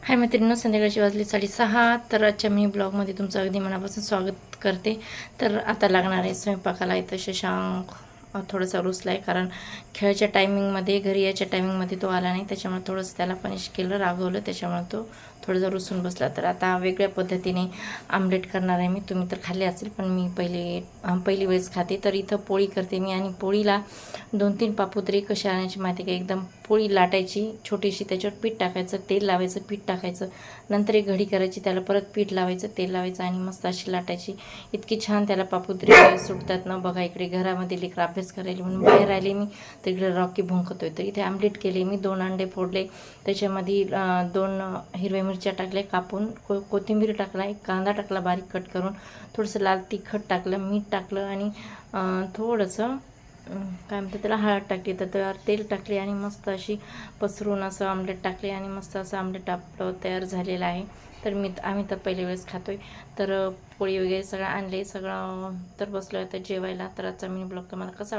हाय मैत्रिणींनो, संध्याकाळची वाजली 6:30. तर आजच्या मिनी ब्लॉगमध्ये तुमचं अगदी मनापासून स्वागत करते. तर आता लागणार आहे स्वयंपाकाला. इथं शशांक थोडासा रुसला आहे, कारण खेळाच्या टायमिंगमध्ये, घरी यायच्या टायमिंगमध्ये तो आला नाही. त्याच्यामुळे थोडंसं त्याला पनिश केलं, रागवलं. त्याच्यामुळे तो थोडासा रुसून बसला. तर आता वेगळ्या पद्धतीने आमलेट करणार आहे मी. तुम्ही तर खाल्ले असेल, पण मी पहिली वेळेस खाते. तर इथं पोळी करते मी, आणि पोळीला 2-3 पापुद्रे कशा आणायची माहिती का? एकदम पोळी लाटायची छोटीशी, त्याच्यावर पीठ टाकायचं, तेल लावायचं, पीठ टाकायचं, नंतर एक घडी करायची, त्याला परत पीठ लावायचं, तेल लावायचं, आणि मस्त अशी लाटायची. इतकी छान त्याला पापुद्रे सुटतात ना. बघा, इकडे घरामध्ये लेकर अभ्यास करायला म्हणून बाहेर आले मी, तर इकडे रॉकी भुंकतोय. तर इथे आमलेट केले मी. 2 अंडे फोडले, त्याच्यामध्ये 2 हिरव्या मिरच्या टाकल्या कापून, कोथिंबीर टाकला, एक कांदा टाकला बारीक कट करून, थोडंसं लाल तिखट टाकलं, मीठ टाकलं, आणि थोडंसं काय म्हणते त्याला, हळद टाकली. तर त्यावर तेल टाकले, आणि मस्त अशी पसरून असं आमलेट टाकले, आणि मस्त असं आमलेट आपलं तयार झालेलं आहे. तर आम्ही तर पहिल्या वेळेस खातोय. तर पोळी वगैरे सगळं आणले, सगळं तर बसलो आता जेवायला. तर आजचा मिनी ब्लॉग तुम्हाला कसा